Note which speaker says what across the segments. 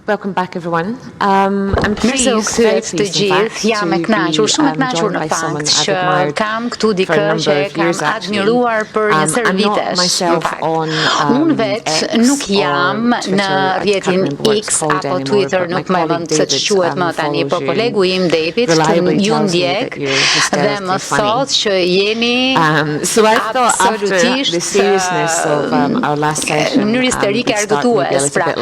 Speaker 1: Welcome back everyone. I'm pleased
Speaker 2: të gjithë, jam e kënaqur, shumë e kënaqur në fakt që kam këtu dikë që e kam admiruar për një sër vitesh. Unë vetë nuk jam në rrjetin X apo Twitter, nuk më mend se ç'quhet më tani, por kolegu im David ju ndjek dhe më thot që jeni absolutisht në mënyrë histerike argëtues. Pra,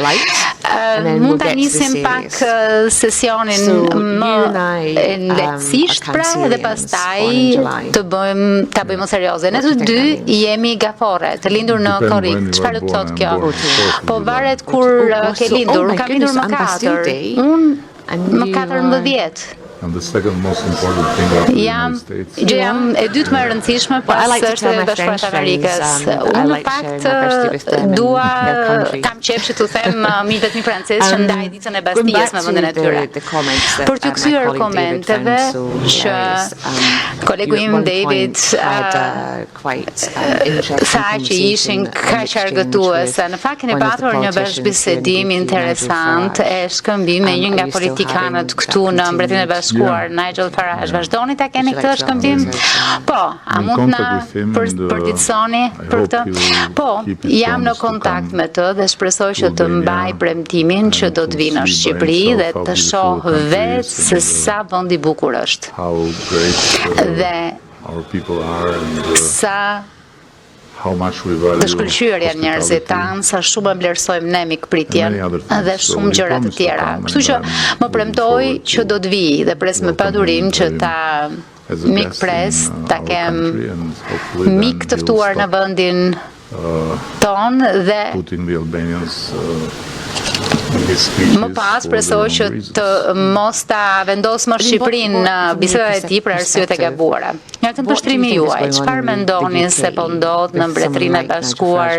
Speaker 2: mund ta nisim pak sesionin më lehtësisht pra dhe pastaj ta bëjmë serioze. Ne të dy jemi gafore, të lindur në korrik. Çfarë do të thotë kjo? Po varet kur ke lindur, kam lindur më 4. Unë më 14.
Speaker 3: And the second most important thing after the United States.
Speaker 2: Jam e dytë më e rëndësishme pas së Bashkuara e Amerikës. Unë në fakt kam qejf që t'u them miqvet mi francez që ndaj ditën e Bastilles me vendin e tyre. Për t'ju kthyer komenteve që kolegu im David tha që ishin kaq argëtuese. Në fakt keni patur një bashkëbisedim interesant e shkëmbim me një nga politikanët këtu në Mbretërinë e Bashkuar, Nigel Farage. Vazhdoni ta keni këtë shkëmbim? Po, a mund na përtitsoni për këtë? Po, jam në kontakt me të dhe shpresoj që të mbaj premtimin që do të vi në Shqipëri dhe të shoh vetë se sa vend i bukur është. Dhe sa të shkëlqyer janë njerëzit tanë, sa shumë e vlerësojmë ne mikpritjen dhe shumë gjëra të tjera. Kështu që më premtoj që do të vi dhe pres me padurim që ta mikpres, ta kem mik të ftuar në vendin ton dhe më pas presoj që të mos ta vendos më Shqipërinë në bisedat e tij për arsyet e gabuara. Njëjtën përshtrimi juaj, çfarë mendoni se po ndodh në Mbretërinë e Bashkuar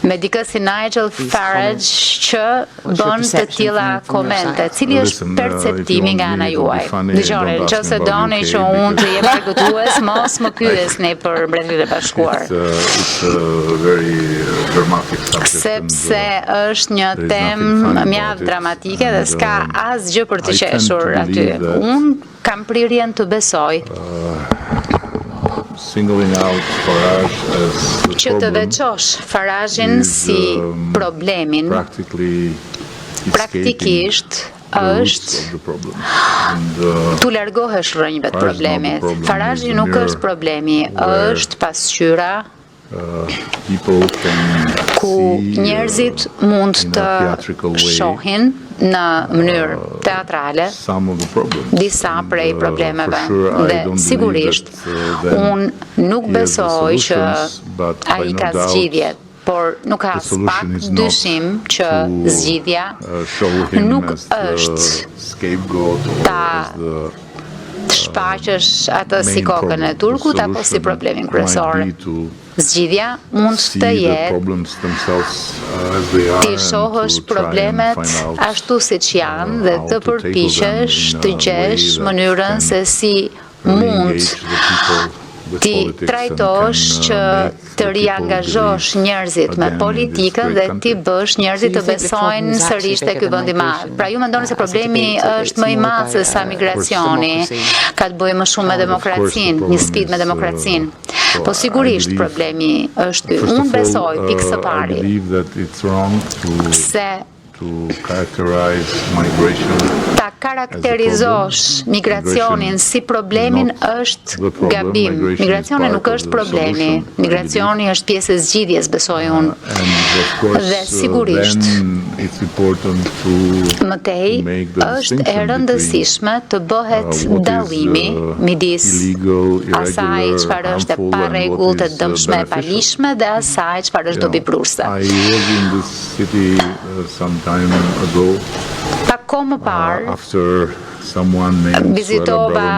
Speaker 2: me dikë si Nigel Farage që bën të tilla komente? Cili është perceptimi nga ana juaj? Dëgjoni, nëse doni që unë të jem argëtues, mos më pyesni për Mbretërinë e Bashkuar. Sepse është një temë mjaft dramatike dhe s'ka asgjë për të qeshur aty. Unë kam prirjen të besoj që të veçosh Faragin si problemin praktikisht është tu largohesh rrënjve të problemit. Faragji nuk është problemi, është pasqyra ku njerëzit mund të shohin në mënyrë teatrale disa prej problemeve dhe sigurisht unë nuk besoj që ai ka zgjidhje, por nuk ka pak dyshim që zgjidhja nuk është ta shpaqësh atë si kokën e turkut apo si problemin kryesor. Zgjidhja mund të jetë ti shohësh problemet ashtu siç janë dhe të përpiqesh të gjesh mënyrën se si mund ti trajtosh që të riangazhosh njerëzit me politikën dhe ti bësh njerëzit të besojnë sërish te ky vend i madh. Pra ju mendoni se problemi është më i madh se sa migracioni, ka të bëjë më shumë me demokracinë, një sfidë me demokracinë. Po sigurisht problemi është ky. Unë besoj pikë së pari se ta karakterizosh migracionin si problemin është gabim. Migracioni nuk është problemi. Migracioni është pjesë e zgjidhjes, besoj unë. Dhe sigurisht mëtej është e rëndësishme të bëhet dallimi midis asaj çfarë është e parregullt, e dëmshme, e palishme dhe asaj çfarë është dobiprurse. Pak kohë më parë vizitova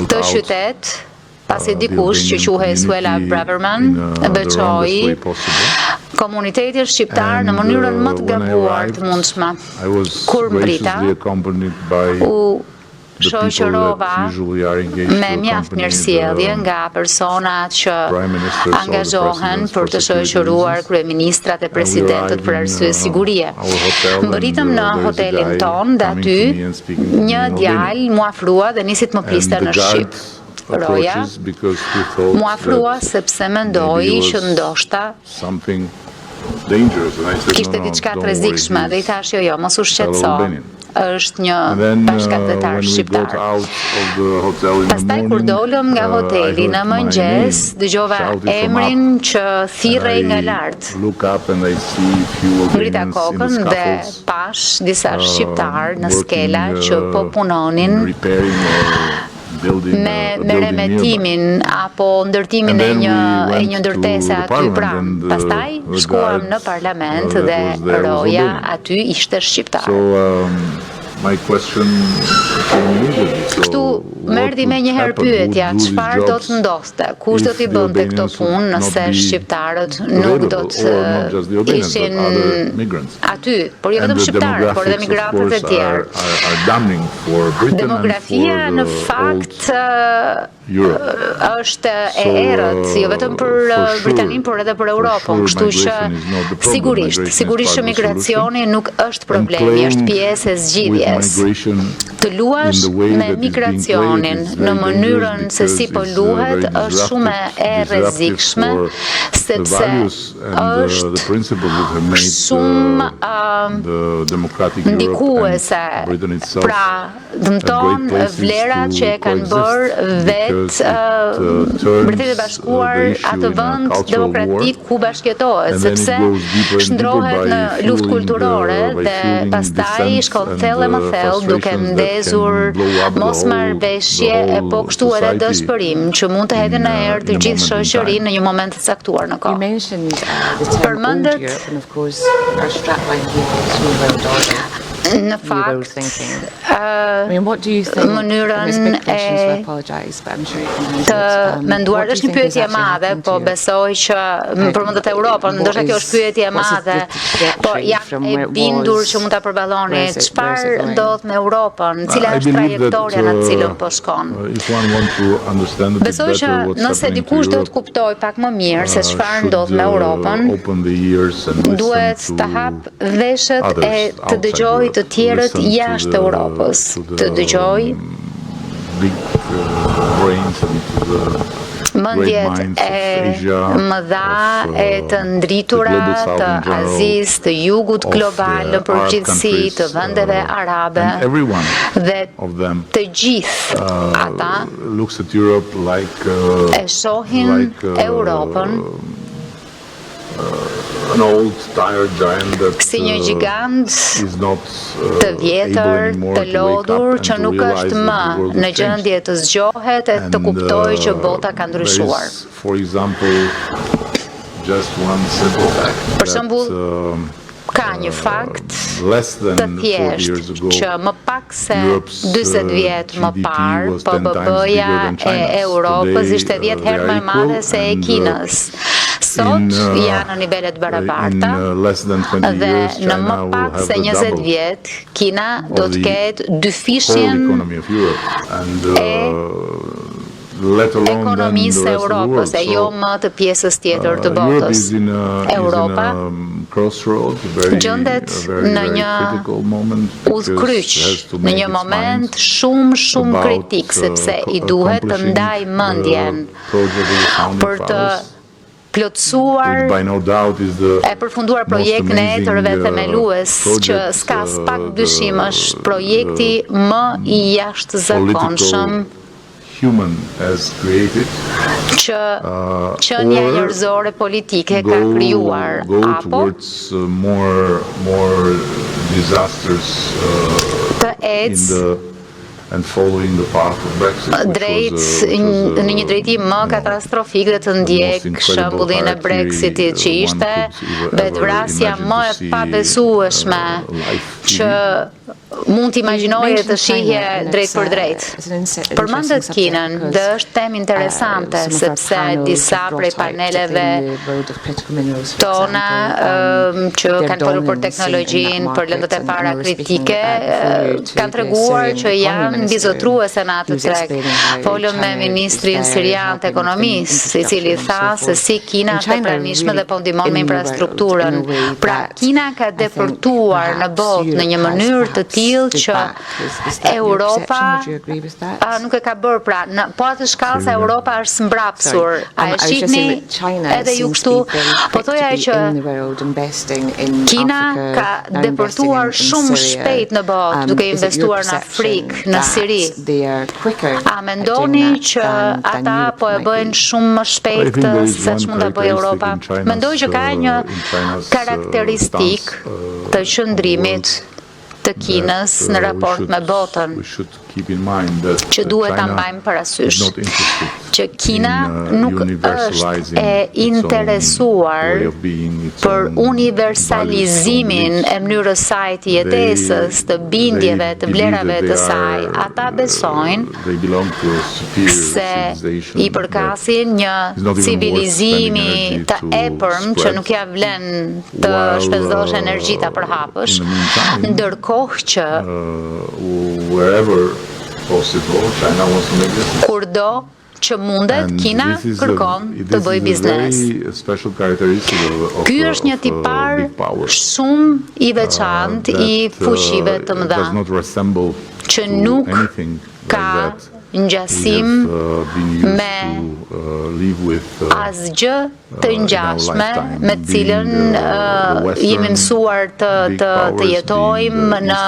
Speaker 2: të qytet pasi dikush që quhej Suela Braverman veçoi komunitetin shqiptar në mënyrën më të gabuar të mundshme. Kur mbrita, u shoqërova me mjaft mirësjellje nga personat që angazhohen për të shoqëruar kryeministrat e presidentët për arsye sigurie. Mbërritëm në hotelin ton dhe aty një djalë mu afrua dhe nisi të më priste në Shqip. Roja mu afrua sepse mendoi që ndoshta kishte diçka të rrezikshme dhe I thash jo, mos u shqetëso. Është një bashkëpunëtar shqiptar. Pastaj kur dolëm nga hoteli në mëngjes, dëgjova emrin që thirrej nga lart. Ngrita kokën dhe pash disa shqiptar në skela që po punonin me remetimin apo ndërtimin e një ndërtese aty pranë. Pastaj shkuam në parlament dhe roja aty ishte shqiptar. Kështu merdi me njëherë pyetja, çfarë do të ndodhte, kush do t'i bënte këto punë nëse shqiptarët nuk do të ishin aty, por jo vetëm shqiptarët, por edhe migrantët e tjerë. Demografia në fakt është e errët, jo vetëm për Britaninë, por edhe për Europën, kështu që sigurisht migracioni nuk është problemi, është pjesë e zgjidhjes. Të luash me migracionin në mënyrën se si po luhet është shumë e rrezikshme sepse është shumë ndikuese. Pra, dëmton vlerat që e kanë bërë vetë Mbretëria e Bashkuar atë vend demokratik ku bashkëtohet, sepse shndrohet në luftë kulturore dhe pastaj shkon thellë më thellë duke ndezur mosmarrveshje e po kështu edhe dëshpërim që mund të hedhin në erë të gjithë shoqërinë në një moment të caktuar në kohë. Përmendet në fakt mënyrën e të menduar është një pyetje e madhe, po besoj që përmendet Europën, ndoshta kjo është pyetje e madhe, po jam e bindur që mund ta përballoni çfarë ndodh me Europën, cila është trajektoria në të cilën po shkon. Besoj që nëse dikush do të kuptoj pak më mirë se çfarë ndodh me Europën, duhet të hap veshët e të dëgjojë të tjerët jashtë Europës, të dëgjoj mendjet e mëdha e të ndritura të Azisë, të jugut global në përgjithësi, të vendeve arabe dhe të gjithë ata e shohin Europën si një gjigant të vjetër, të lodhur, që nuk është më në gjendje të zgjohet e të kuptojë që bota ka ndryshuar. Për shembull, ka një fakt të thjesht që më pak se 40 vjet më parë PBB-ja e Europës ishte 10 herë më e madhe se e Kinës. Sot janë në nivelet barabarta dhe në më pak se 20 vjet Kina do të ketë dyfishjen e ekonomisë e Europës e jo më të pjesës tjetër të botës. Europa gjendet në një udhkryq, në një moment shumë kritik, sepse I duhet të ndaj mendjen për të plotësuar e përfunduar projektin e etërëve themelues që s'ka pak dyshim është projekti më I jashtëzakonshëm që qenia njerëzore politike ka krijuar apo të ecë në një drejtim më katastrofik dhe të ndjek shembullin e Brexitit që ishte vetvrasja më e pabesueshme që mund t'imagjinoje të shihje drejt për drejt. Përmendet Kinën dhe është temë interesante sepse disa prej paneleve tona që kanë folur për teknologjinë, për lëndët e para kritike, kanë treguar që janë qenë mbizotruese në atë treg. Folëm me ministrin sirian të ekonomisë, i cili tha se si Kina është e pranishme dhe po ndihmon me infrastrukturën. Pra, Kina ka depërtuar në botë në një mënyrë të tillë që Europa nuk e ka bërë, pra, po atë shkallë se Europa është mbrapsur. A e shihni edhe ju kështu? Po thoja që Kina ka depërtuar shumë shpejt në botë, duke investuar në Afrikë, në Siri. A mendoni që ata po e bëjnë shumë më shpejt se ç'mund ta bëjë Europa? Mendoj që ka një karakteristik të qëndrimit të Kinës në raport me botën, që duhet ta mbajmë parasysh, që Kina nuk është e interesuar për universalizimin e mënyrës saj të jetesës, të bindjeve, të vlerave të saj. Ata besojnë se i përkasin një civilizimi të epërm që nuk ja vlen të shpenzosh energji ta përhapësh, ndërkohë që kurdo që mundet, Kina kërkon të bëjë biznes. Ky është një tipar shumë i veçantë i fuqive të mëdha, që nuk ka ngjasim me asgjë të ngjashme me të cilën jemi mësuar të jetojmë në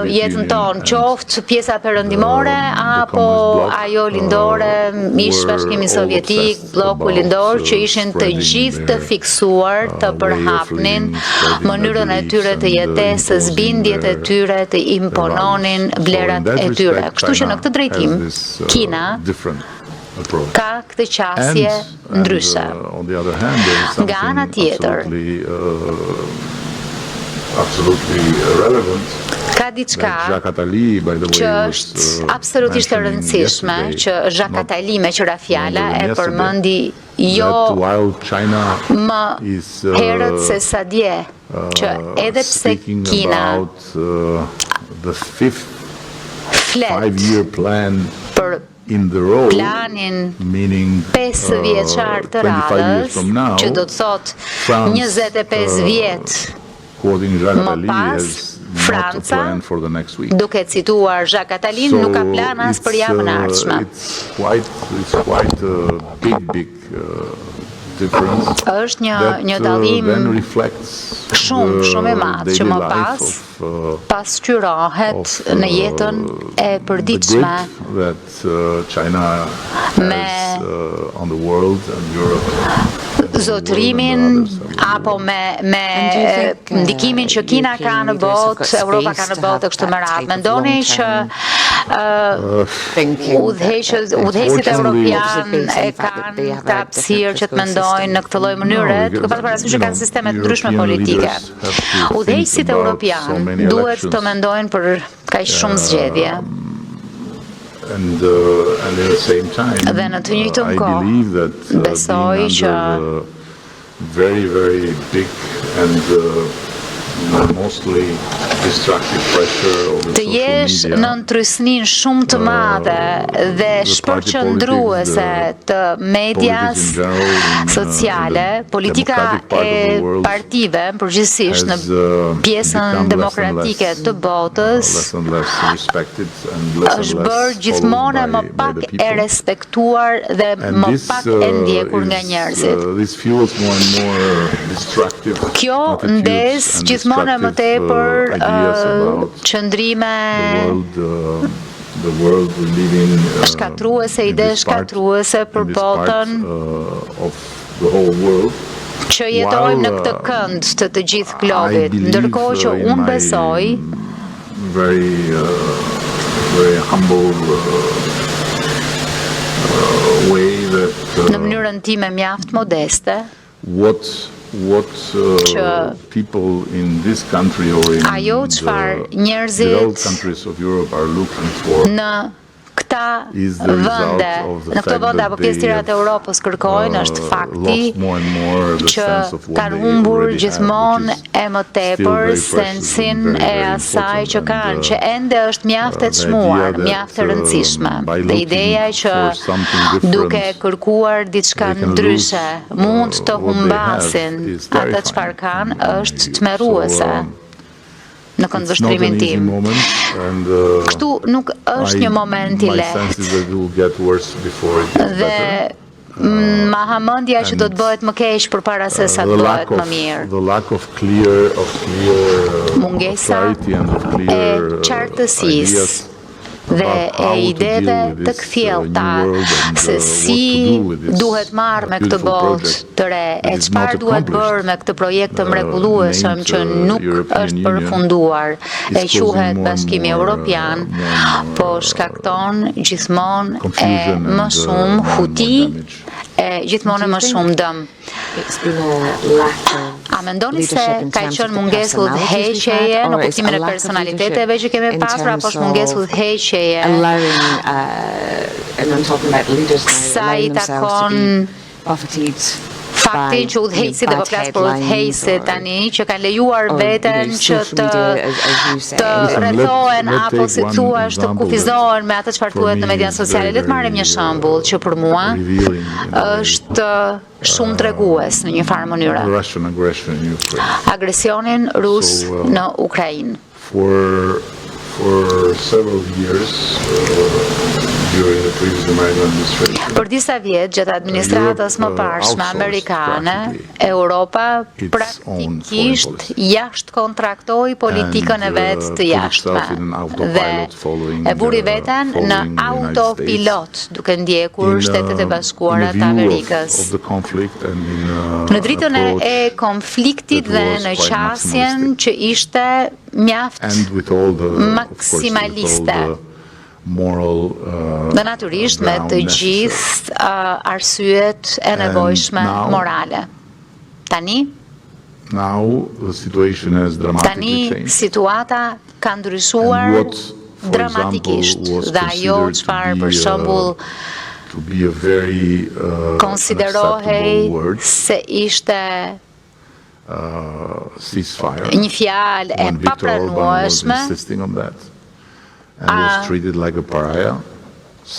Speaker 2: jetën tonë, qoftë pjesa perëndimore apo ajo lindore, ish Bashkimi Sovjetik, bloku lindor, që ishin të gjithë të fiksuar të përhapnin mënyrën e tyre të jetesës, bindjet e tyre të impononin vlerat e tyre. Kështu që në këtë drejtim, Kina ka këtë qasje ndryshe. Nga ana tjetër, ka diçka që është absolutisht e rëndësishme, që Jacques Attali me qëra fjala e përmendi jo më herët se sa dje, që edhe pse Kina flet për planin 5 vjeçar të radhës, që do të thot 25 vjet më pas, Franca, duke cituar Jacques Attalin, nuk ka plan as për javën e ardhshme. Është një dallim shumë i madh që më pas pasqyrohet në jetën e përditshme me zotrimin apo me ndikimin që Kina ka në botë, Europa ka në botë kështu me radhë. Mendoni që udhëheqësit evropian e kanë të hapësirë që të mendojnë në këtë lloj mënyre, duke pasur parasysh që kanë sisteme të ndryshme politike. Udhëheqësit evropian duhet të mendojnë për kaq shumë zgjedhje. Dhe në të njëjtën kohë, besoj që të jesh në ndrysnin shumë të madhe dhe shpërqendruese të medias sociale, politika e partive, përgjithsisht në pjesën demokratike të botës, është bërë gjithmonë më pak e respektuar dhe më pak e ndjekur nga njerëzit. Kjo ndes gjithmonë më tepër qëndrime shkatruese, ide shkatruese për botën, që jetojmë në këtë kënd të gjithë globit, ndërkohë që unë besoj në mënyrën time mjaft modeste, që ajo çfarë njerëzit në këta vende, në këto vende apo pjesë tjera të Europës kërkojnë është fakti që kanë humbur gjithmonë e më tepër sensin e asaj që kanë, që ende është mjaft e çmuar, mjaft e rëndësishme. Dhe ideja që duke kërkuar diçka ndryshe mund të humbasin atë çfarë kanë është tmerruese në këndvështrimin tim. Kështu nuk është një moment i lehtë. Dhe ma hamendja që do të bëhet më keq përpara se sa të bëhet më mirë. Mungesa e qartësisë dhe e ideve të kthjellta se si duhet marrë me këtë botë të re, e çfarë duhet bërë me këtë projekt të mrekullueshëm që nuk është përfunduar, e quhet Bashkimi Evropian, po shkakton gjithmonë e më shumë huti, e gjithmonë e më shumë dëm. A mendoni se ka qenë mungesë udhëheqjeje në kuptimin e personaliteteve që kemi pasur, apo është mungesë udhëheqjeje sa i takon faktin që udhëheqësit dhe po flas për udhëheqësit tani që kanë lejuar veten që të rrethohen apo si thua të kufizohen me atë çfarë thuhet në mediat sociale. Le të marrim një shembull që për mua është shumë tregues në një farë mënyre. Agresionin rus në Ukrainë.
Speaker 3: For several years during the previous American administration.
Speaker 2: Për disa vjet gjatë administratës më parshme amerikane, Europa praktikisht jashtëkontraktoi politikën e vet të jashtme dhe e buri veten në autopilot duke ndjekur Shtetet e Bashkuara të Amerikës. Në dritën e konfliktit dhe në qasjen që ishte mjaft maksimaliste. Dhe natyrisht me të gjithë arsyet e nevojshme morale. Tani situata ka ndryshuar dramatikisht dhe ajo çfarë për shembull konsiderohej se ishte një fjalë e papranueshme,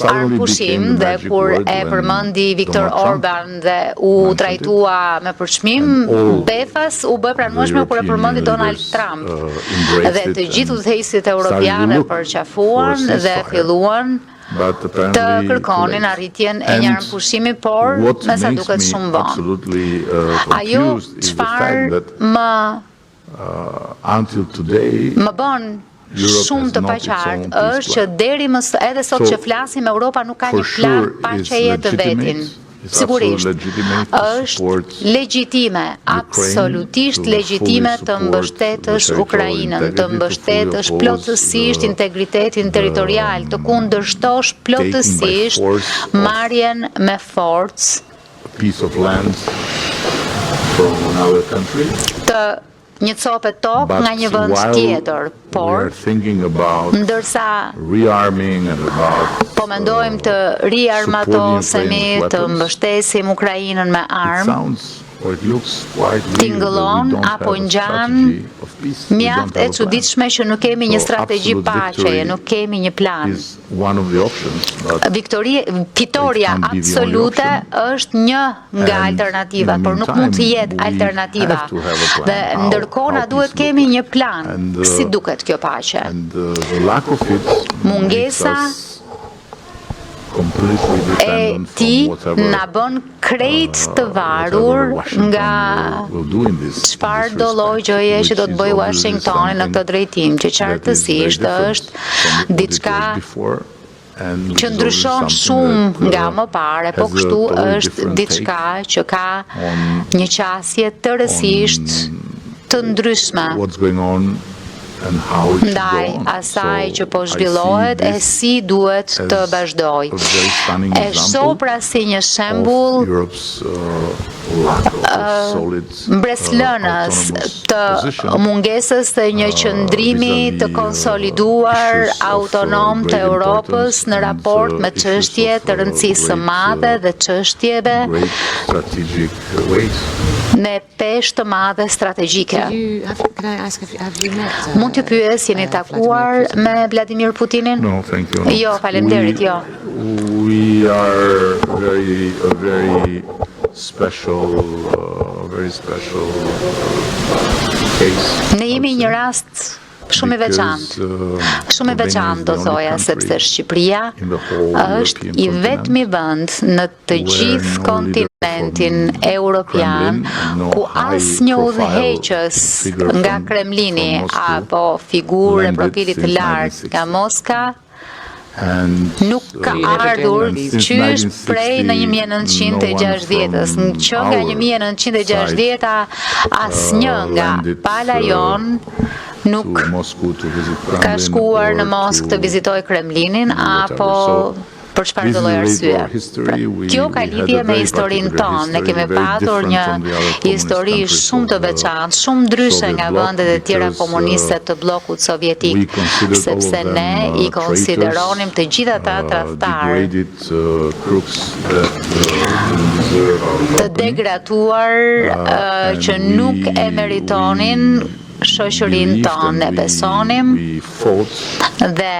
Speaker 2: arpushim dhe kur e përmendi Viktor Orban dhe u trajtua me përçmim, befas u bë pranueshme kur e përmendi Donald Trump. Dhe të gjithë udhëheqësit europianë përqafuan dhe filluan të kërkonin arritjen e një armpushimi, por me sa duket shumë vonë. Ajo çfarë më bën shumë të paqartë është që deri më edhe sot që flasim, Europa nuk ka një plan paqeje të vetin. Sigurisht, është legjitime, absolutisht legjitime të mbështetësh Ukrainën, të mbështetësh plotësisht integritetin territorial, të kundërshtosh plotësisht marrjen me forcë të një copë tokë nga një vend tjetër, por ndërsa po mendojmë të riarmatosemi, të mbështesim Ukrainën me armë, tingëllon apo ngjan mjaft e çuditshme që nuk kemi një strategji paqeje, nuk kemi një plan. Fitoria absolute është një nga alternativat, por nuk mund të jetë alternativa. Dhe ndërkohë na duhet kemi një plan. Si duket kjo paqe? Mungesa e ti na bën krejt të varur nga çfarë do lloj gjëje që do të bëjë Washingtoni në këtë drejtim, që qartësisht është diçka që ndryshon shumë nga më parë, po kështu është diçka që ka një qasje tërësisht të ndryshme. ndaj asaj që po zhvillohet e si duhet të vazhdoj. E shoh pra si një shembull mbreslënës të mungesës së një qëndrimi të konsoliduar autonom të Europës në raport me çështje të rëndësisë së madhe dhe çështjeve me peshë të madhe strategjike. Mund të pyes, jeni takuar me Vladimir Putinin?
Speaker 3: No, thank you.
Speaker 2: Jo, faleminderit, jo.
Speaker 3: We are a very special case.
Speaker 2: Ne jemi një rast shumë i veçantë. Shumë i veçantë do thoja, sepse Shqipëria është i vetmi vend në të gjithë kontinentin europian ku asnjë udhëheqës nga Kremlini apo figurë e profilit të lartë nga Moska nuk ka ardhur qysh prej në 1960-ës, që nga 1960-a asnjë nga pala jon nuk ka shkuar në Moskë të vizitoj Kremlinin apo për çfarë do lloj arsye. Kjo ka lidhje me historinë tonë. Ne kemi patur një histori shumë të veçantë, shumë ndryshe nga vendet e tjera komuniste të bllokut sovjetik, sepse ne i konsideronim të gjithë ata tradhtarë të degraduar që nuk e meritonin shoqërinë tonë. Ne besonim dhe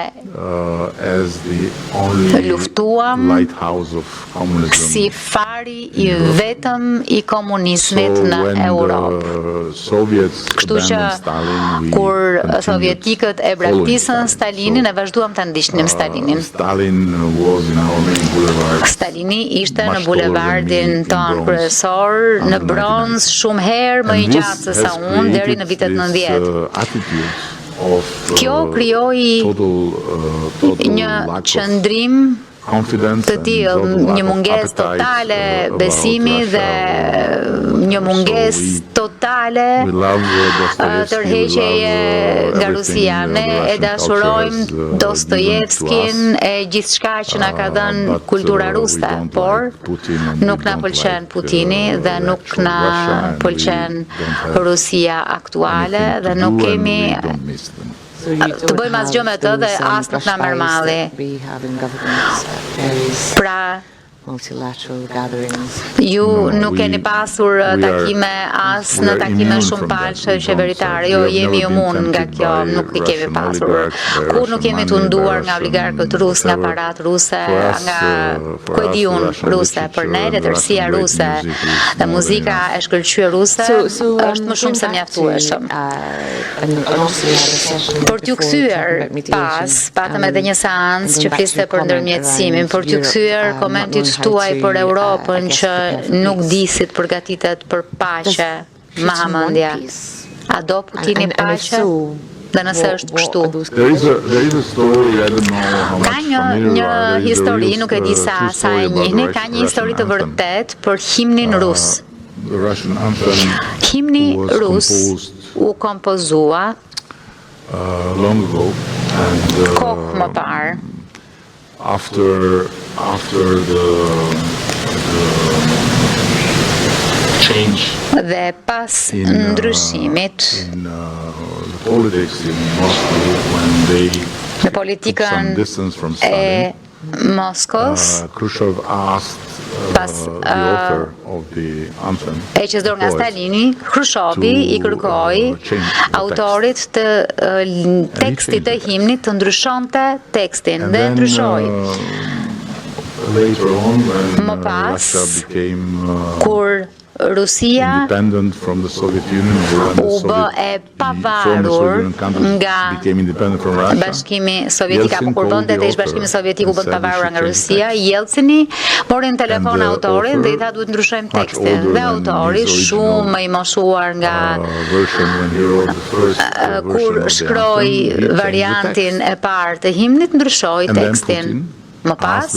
Speaker 2: luftuam si fari i vetëm i komunizmit në Europë. Kështu që kur sovjetikët e braktisën Stalinin, e vazhduam të ndiqnim Stalinin. Stalini ishte në bulevardin ton kryesor në bronz shumë herë më i gjatë se sa unë deri në vitet 90. Kjo krijoi një qëndrim të tillë, një mungesë totale besimi dhe një mungesë totale tërheqjeje nga Rusia. Ne e dashurojmë Dostojevskin e gjithçka që na ka dhënë kultura ruse, por nuk na pëlqen Putini dhe nuk na pëlqen Rusia aktuale dhe nuk kemi të bëjmë asgjë me të dhe as nuk na merr malli. Pra, ju nuk keni pasur takime as në takime shumë palëshe qeveritare. Jo, jemi mund nga kjo, nuk i kemi pasur. Kur nuk jemi të nduar nga oligarkët rus, nga parat ruse, nga kuediun ruse, për ne letërsia ruse dhe muzika e shkëlqyer ruse është më shumë se mjaftueshëm. Për t'ju kthyer patëm edhe një seancë që fliste për ndërmjetësimin, për t'ju kthyer komentit tuaj për Europën që nuk di si të përgatitet për paqe, ma hamendja. A do Putini paqe? Dhe nëse është kështu. Ka një histori, nuk e di sa e njihni, ka një histori të vërtet për himnin rus. Himni rus u kompozua kohë më parë.
Speaker 3: After the change
Speaker 2: dhe pas ndryshimit në politikën e Moskos, pas e që zdor nga Stalini, Khrushchevi i kërkoi autorit të tekstit të himnit të ndryshonte tekstin dhe ndryshoi. Më pas, kur Rusia u bë e pavarur nga Bashkimi Sovjetik, apo kur vendet e ish Bashkimi Sovjetik u bën pavarur nga Rusia, Jelcini mori në telefon autorin dhe i tha duhet ndryshojmë tekstin. Dhe autori, shumë i moshuar nga kur shkroi variantin e parë të himnit, ndryshoi tekstin. Më pas,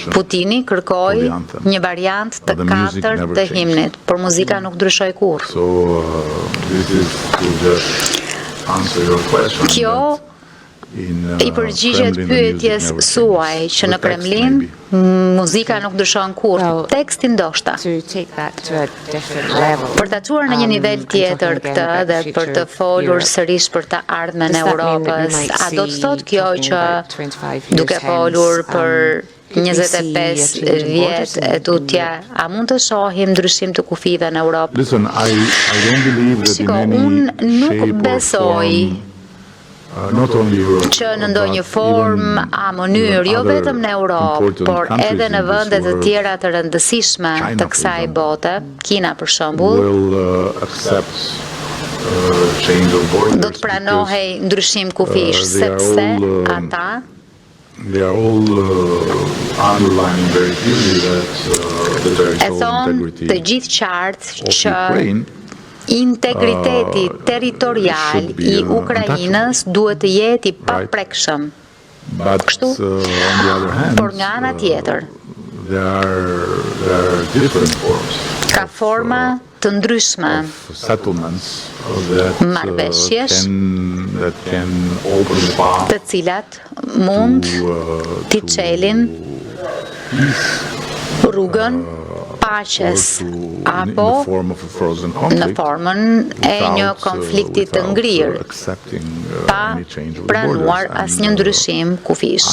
Speaker 2: Putini kërkoi një variant të katërt të himnit, por muzika nuk ndryshoi kurrë.
Speaker 3: answer your question.
Speaker 2: Kjo I përgjigjet pyetjes suaj që në Kremlin muzika nuk ndryshon kurrë, teksti ndoshta. Për ta çuar në një nivel tjetër këtë dhe për të folur sërish për të ardhmen e Europës, a do të thotë kjo që duke folur për 25 vjet e tutje, a mund të shohim ndryshim të kufive në Europë?
Speaker 3: Listen, I don't believe that
Speaker 2: unë nuk besoj që në ndonjë formë a mënyrë, jo vetëm në Europë, por edhe në vendet të tjera të rëndësishme të kësaj bote, Kina për shembull, do të pranohej ndryshim kufish, sepse ata e thonë të gjithë qartë që integriteti territorial I Ukrainës duhet të jetë I paprekshëm. Kështu, por nga ana tjetër, ka forma të ndryshme marrëveshjesh të cilat mund t'i çelin rrugën paqes apo në formën e një konflikti të ngrirë, pa pranuar asnjë ndryshim kufish.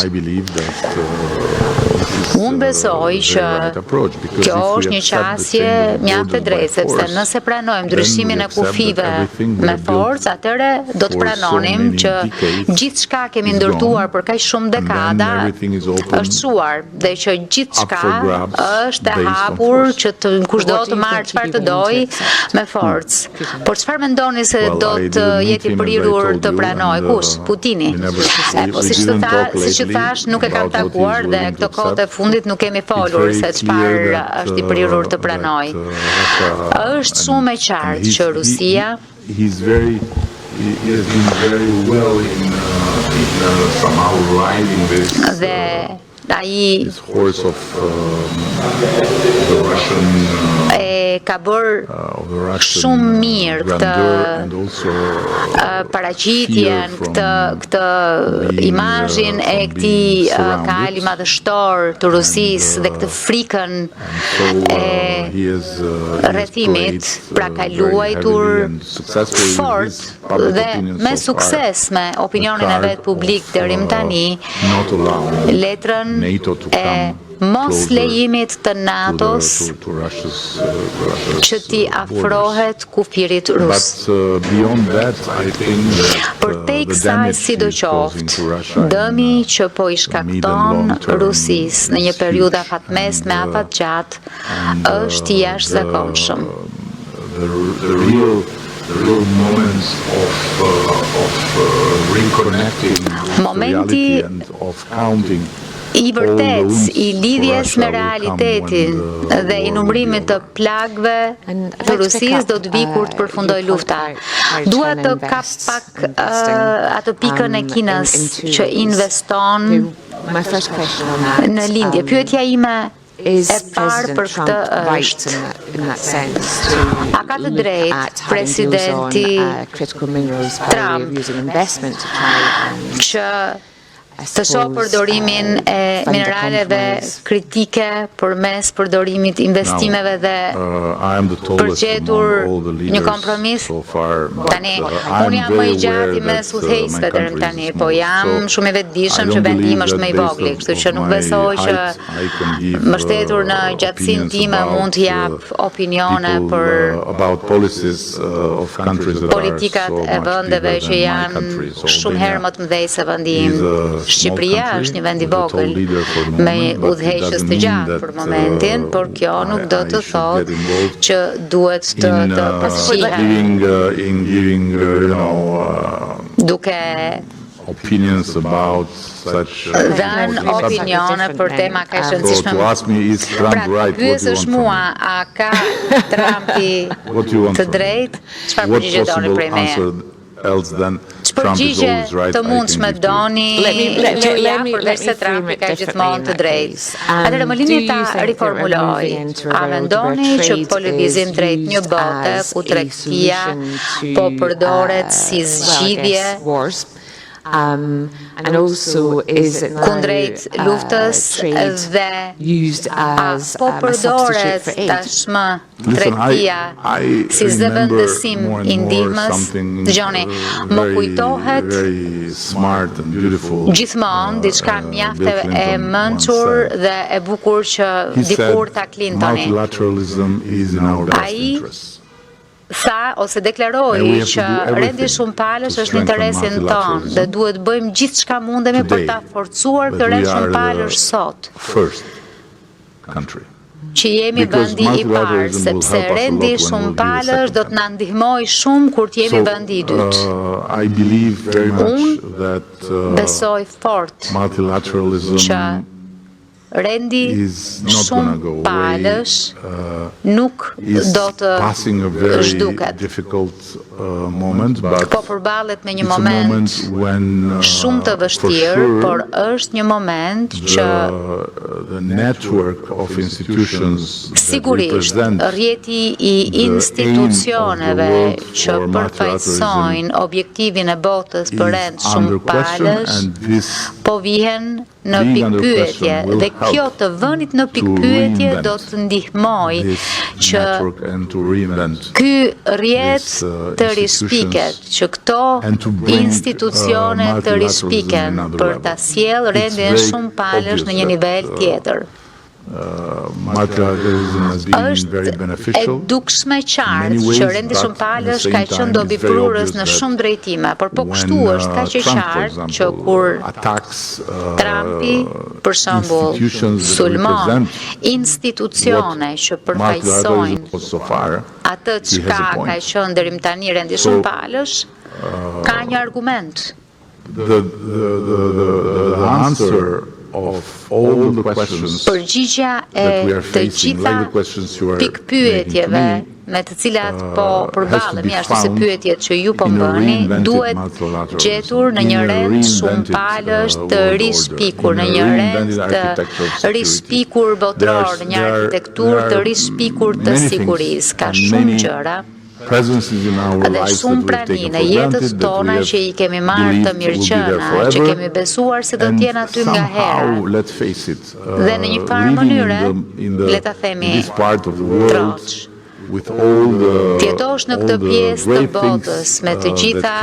Speaker 2: Unë besoj që kjo është një qasje mjaft e drejtë, sepse nëse pranojmë ndryshimin e kufive me forcë, atëre do të pranonim që gjithçka kemi ndërtuar për kaq shumë dekada është çuar dhe që gjithçka është e hapur që kushdo të marrë çfarë të dojë me forcë. Por çfarë mendoni se do të jetë I prirur të pranojë kush? Putini. Po siç thash, nuk e kam takuar dhe këto kohët e fundit nuk kemi folur se çfarë është I prirur të pranojë. Është shumë e qartë që Rusia dhe ai ka bërë shumë mirë këtë paraqitjen, këtë imazhin e këtij kali madhështor të Rusisë dhe këtë frikën e rrethimit, pra ka luajtur fort dhe me sukses me opinionin e vet publik deri më tani letrën e mos lejimit të NATO-s që t'i afrohet kufirit rus. Përtej kësaj sidoqoftë, dëmi që po I shkakton Rusisë në një periudhë afatmesme me afat gjatë është I jashtëzakonshëm. Momenti I vërtet I lidhjes me realitetin dhe I numrimit të plagëve të Rusisë do të vi kur të përfundoj lufta. Dua të kap pak atë pikën e Kinës që investon në lindje. Pyetja ime e parë për këtë është: a ka të drejtë presidenti Trump që të shoh përdorimin e mineraleve kritike përmes përdorimit investimeve dhe përgjetur një kompromis? Tani, unë jam më I gjati mes udhëheqësve deri më tani, po jam shumë I vetëdijshëm që vendi im është më I vogël, kështu që nuk besoj që mbështetur në gjatësinë time mund të jap opinione për politikat e vendeve që janë shumë herë më të mëdhej se vendi im. Shqipëria është një vend I vogël me udhëheqës të gjatë për momentin, por kjo nuk do të thotë që duhet të pasqihet duke dhënë opinione për tema kaq të rëndësishme. Pra, pyesësh mua, a ka Trumpi të drejtë? Çfarë përgjigje doni prej meje?
Speaker 3: else then Trump is
Speaker 2: përgjigje
Speaker 3: always right.
Speaker 2: të mundshme doni Gjulia, përveçse Trumpi ka gjithmonë të drejtë. Atëherë më lini ta riformuloj. A mendoni që po lëvizim drejt një bote ku tregtia po përdoret si zgjidhje
Speaker 1: and also is it
Speaker 2: kundrejt luftës dhe po përdoret tashmë tregtia si zëvendësim i ndihmës. Dëgjoni, më kujtohet gjithmonë diçka mjaft e mençur dhe e bukur që dikur ta Clintoni. Ai tha ose deklaroi që rendi shumëpalësh është në interesin tonë dhe duhet bëjmë gjithçka mundemi për ta forcuar këtë rend shumëpalësh sot. Që jemi vendi i parë, sepse rendi shumëpalësh do të na ndihmojë shumë kur të jemi vendi i dytë. Unë besoj fort që rendi shumëpalësh nuk do të zhduket. Po përballet me një moment shumë të vështirë, por është një moment që sigurisht rrjeti i institucioneve që përfaqësojnë objektivin e botës për rend shumëpalësh po vihen në pikpyetje dhe kjo të vënit në pikpyetje do të ndihmojë që ky rrjet të rispiket, që këto institucione të rispiken për ta sjellë rendin shumëpalësh në një nivel tjetër. Është e dukshme qartë që rendi shumëpalësh ka qenë dobi prurës në shumë drejtime, por po kështu është kaq e qartë që kur Trumpi, për shembull, sulmon institucione që përfaqësojnë atë çka ka qenë deri më tani rendi shumëpalësh, ka një argument. Përgjigja e të gjitha pikpyetjeve me të cilat po përballemi, ashtu si pyetjet që ju po bëni, duhet gjetur në një rend shumëpalësh të rispikur, në një rend të rispikur botror, në një arkitekturë të rispikur të sigurisë. Ka shumë gjëra dhe shumë prani në jetës tona që i kemi marrë të mirëqëna, që kemi besuar se do t'jenë aty nga hera. Dhe në një farë mënyre, le ta themi, troç. T'jetosh në këtë pjesë të botës me të gjitha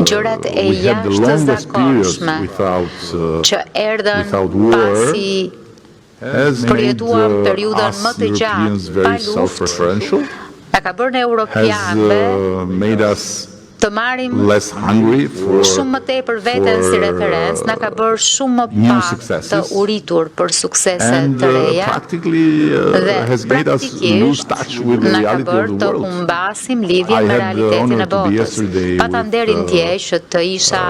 Speaker 2: gjërat e jashtëzakonshme që erdhën pasi përjetuar periudhën më të gjatë pa luftë, na ka bërë ne europianëve të marrim shumë më tepër veten si referencë, na ka bërë shumë më pak të uritur për suksese të reja dhe praktikisht na ka bërë të humbasim lidhjen me realitetin e botës. Pata nderin dje që të isha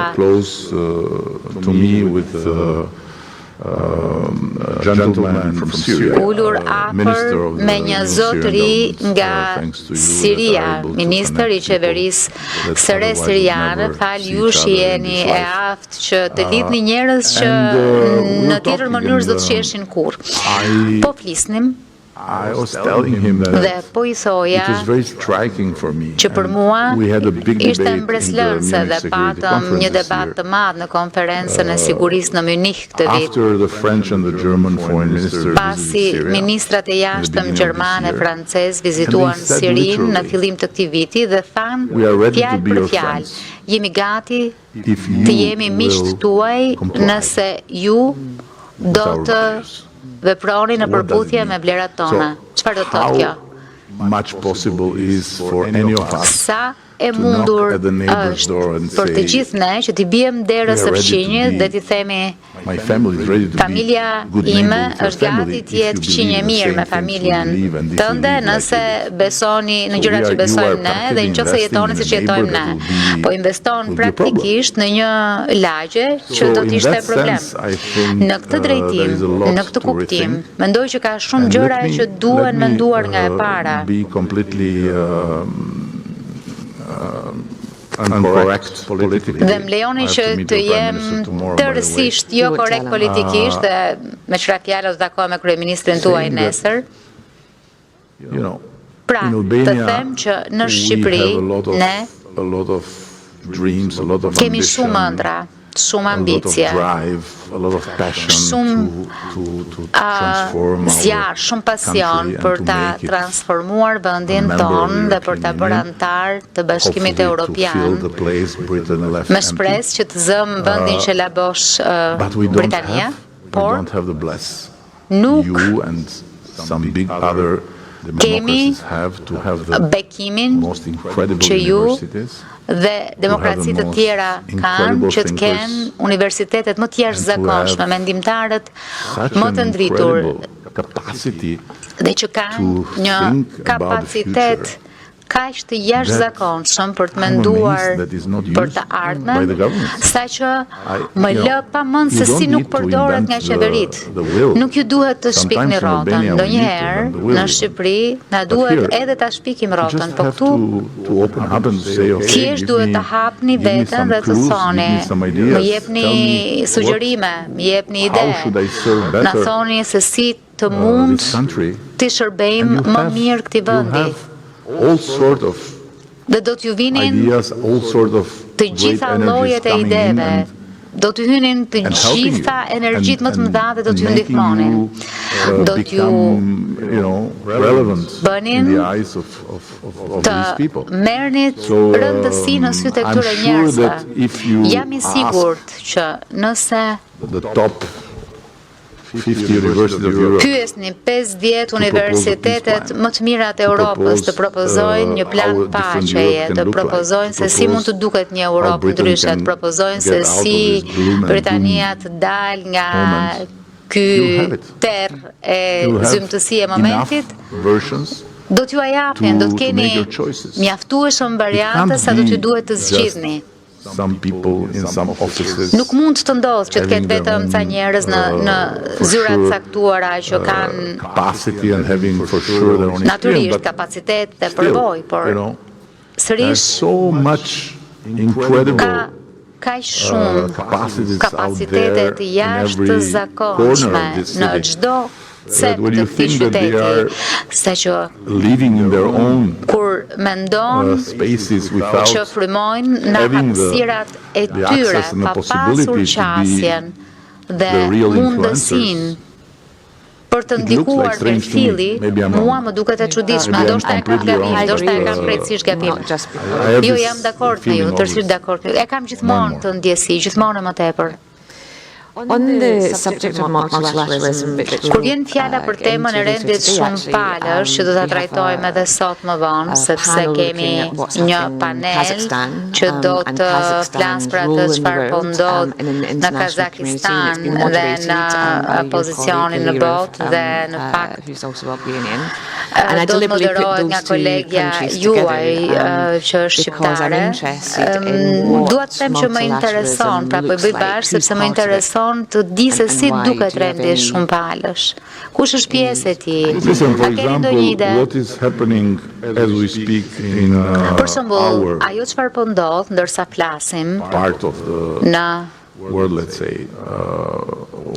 Speaker 2: ullur afër me një zotëri nga Siria, ministër i qeverisë së siriane, fal jush jeni e aftë që të lidhni njerëz që në tjetër mënyrë s'do të shiheshin kurrë. Po flisnim dhe po I thoja që për mua ishte mbreslënëse dhe patëm një debat të madh në konferencën e sigurisë në Munich këtë vit. Pasi ministrat e jashtëm gjerman e francez vizituan Sirinë në fillim të këtij viti dhe thanë fjalë për fjalë, jemi gati të jemi miqtë tuaj nëse ju do të veproni në përputhje me vlerat tona. Çfarë do të thotë kjo? Sa e mundur është për të gjithë ne që t'i bijmë derës së fqinjit dhe t'i themi familja ime është gati të jetë fqinje mirë me familjen tënde nëse besoni në gjërat që besojmë ne dhe nëse jetoni siç jetojmë ne. Po investon praktikisht në një lagje që do të ishte problem. Në këtë drejtim, në këtë kuptim, mendoj që ka shumë gjëra që duhen menduar nga e para.
Speaker 3: incorrect politically.
Speaker 2: Dhe më lejoni që të jem tërësisht jo korrekt politikisht dhe me qëra fjala do të takohem me kryeministrin tuaj nesër. Pra, të them që në Shqipëri ne kemi shumë ëndra, shumë ambicie, shumë zjarr, shumë pasion për ta transformuar vendin tonë dhe për ta bërë antar të Bashkimit Evropian, me shpresë që të zëm vendin që la bosh Britania, por nuk kemi bekimin që ju dhe demokracitë të tjera kanë që të kenë universitetet më të jashtëzakonshme, mendimtarët më të ndritur dhe që kanë një kapacitet kaq të jashtëzakonshëm për të menduar për të ardhmen, saqë më lë pamend se si nuk përdoret nga qeveritë. Nuk ju duhet të shpikni rrotën. Ndonjëherë në Shqipëri na duhet edhe ta shpikim rrotën, po këtu thjesht duhet të hapni veten dhe të thoni, më jepni sugjerime, më jepni ide, na thoni se si të mund të shërbejmë më mirë këtij vendi. Dhe do t'ju vinin të gjitha llojet e ideve, do t'ju hynin të gjitha energjitë më të mëdha dhe do t'ju ndihmonin. Do t'ju bënin të merrnit rëndësi në sytë e këtyre njerëzve. Jam i sigurt që nëse pyesni 50 universitetet më të mira të Europës të propozojnë një plan paqeje, të propozojnë se si mund të duket një Europë ndryshe, të propozojnë se si Britania të dalë nga ky terr e zymtësi e momentit, do t'ju japin, do të keni mjaftueshëm variante sa do t'ju duhet të zgjidhni. Nuk mund të ndodhë që të ketë vetëm ca njerëz në zyrat caktuara që kanë natyrisht kapacitet dhe përvojë, por sërish ka kaq shumë kapacitete të jashtëzakonshme në çdo cep të këtij qyteti, saqë kur mendon që frymojnë në hapësirat e tyre pa pasur qasjen dhe mundësinë për të ndikuar me filli, mua më duket e çuditshme, ndoshta e kam gabim, ndoshta e kam krejtësisht gabim. Jo, jam dakord me ju, tërësisht dakord me ju. E kam gjithmonë të ndjesi, gjithmonë më tepër.
Speaker 1: On the subject of multilateralism,
Speaker 2: kur vjen fjala për temën e rendit shumë palësh, që do ta trajtojmë edhe sot më vonë, sepse kemi një panel që do të flasë për atë çfarë po ndodh në Kazakistan dhe në pozicionin në botë dhe në fakt do të moderohet nga kolegja juaj që është shqiptare. Dua të them që më intereson, pra po bëj bashkë sepse më intereson të di se si duket rendi shumë palësh. Kush është pjesë e tij? A keni ndonjë ide? Për shembull, ajo çfarë po ndodh ndërsa flasim në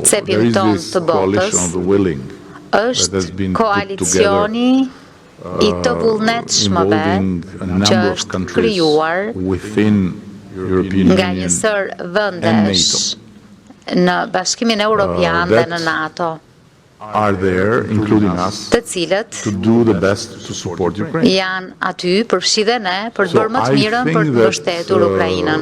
Speaker 2: cepin ton të botës është koalicioni i të vullnetshmëve që është krijuar nga një sër vendesh në Bashkimin Evropian dhe në NATO, të cilët janë aty përfshi dhe ne për të bërë më të mirën për të mbështetur Ukrainën.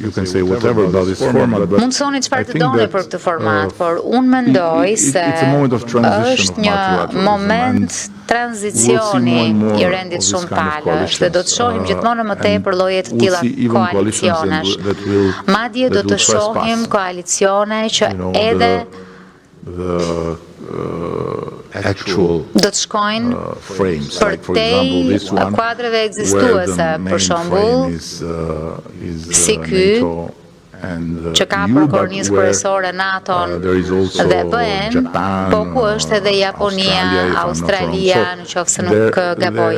Speaker 2: Mund thoni çfarë të doni për këtë format, por unë mendoj se është një moment tranzicioni i rendit shumë palësh dhe do të shohim gjithmonë më tepër lloje të tilla koalicionesh. Madje do të shohim koalicione që edhe do të shkojnë përtej kuadreve ekzistuese, për shembull, si ky që ka prokuronisë kryesore NATO-n dhe BE-n, po ku është edhe Japonia, Australia, në qoftë se nuk gaboj.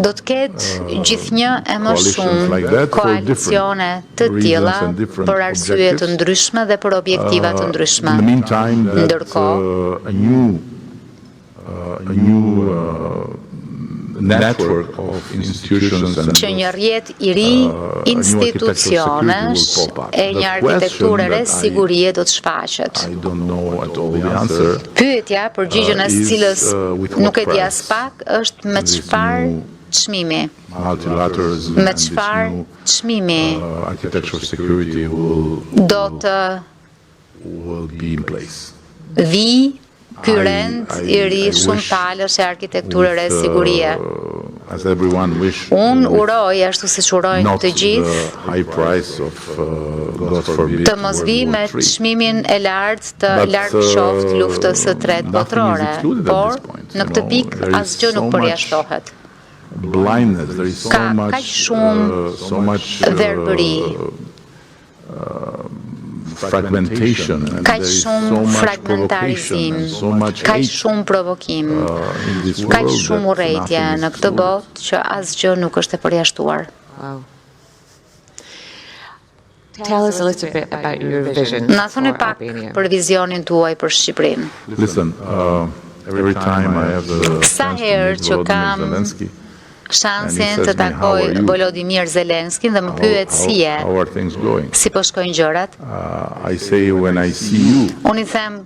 Speaker 2: Do të ketë gjithnjë e më shumë koalicione të tilla për arsye të ndryshme dhe për objektiva të ndryshme. Ndërkohë,
Speaker 3: network of institutions
Speaker 2: që një rrjet i ri institucionesh e një arkitekture re sigurie do të shfaqet. Pyetja, përgjigjen e cilës nuk e di as pak, është me çfarë çmimi. Me çfarë çmimi do të vi ky rend i ri shumë palësh e arkitekture re sigurie. Unë uroj, ashtu siç urojnë të gjithë, të mos vi me çmimin e lartë të larg qoftë luftës së tretë botërore, por në këtë pikë asgjë nuk përjashtohet. Ka kaq shumë verbëri, kaq shumë fragmentarizim, kaq shumë provokim, kaq shumë urrëtie në këtë botë që asgjë nuk është e përjashtuar.
Speaker 1: Wow. Tell us a little bit about your vision
Speaker 2: Na thoni
Speaker 1: for
Speaker 2: pak
Speaker 1: Albania.
Speaker 2: për vizionin tuaj për Shqipërinë.
Speaker 3: Listen, every time I have the
Speaker 2: Sa herë që kam shansin të takoj Volodymyr Zelenskin dhe më pyet si je,
Speaker 3: how are things going?
Speaker 2: si po shkojnë gjërat,
Speaker 3: I say when I see you,
Speaker 2: unë i them,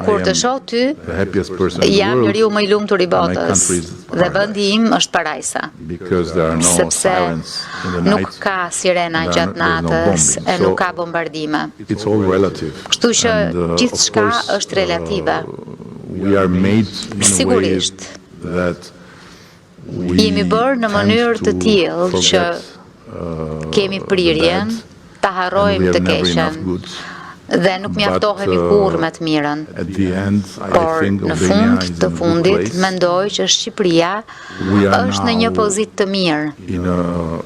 Speaker 2: kur të shoh ty,
Speaker 3: the happiest person in the
Speaker 2: jam
Speaker 3: world,
Speaker 2: njeriu më i lumtur i botës
Speaker 3: country is
Speaker 2: dhe vendi im është parajsa,
Speaker 3: because there are no
Speaker 2: sepse
Speaker 3: sirens in the
Speaker 2: nuk
Speaker 3: night.
Speaker 2: ka sirena gjatë natës e nuk ka bombardime.
Speaker 3: It's all relative.
Speaker 2: Kështu që
Speaker 3: And, of
Speaker 2: gjithçka
Speaker 3: course,
Speaker 2: është relative.
Speaker 3: We are made in a way
Speaker 2: Sigurisht.
Speaker 3: that
Speaker 2: Jemi bërë në mënyrë të tillë që kemi prirjen ta harrojmë të keqen dhe nuk mjaftohemi kurrë me të mirën. Por në fund të fundit mendoj që Shqipëria është në një pozitë të mirë.
Speaker 3: in a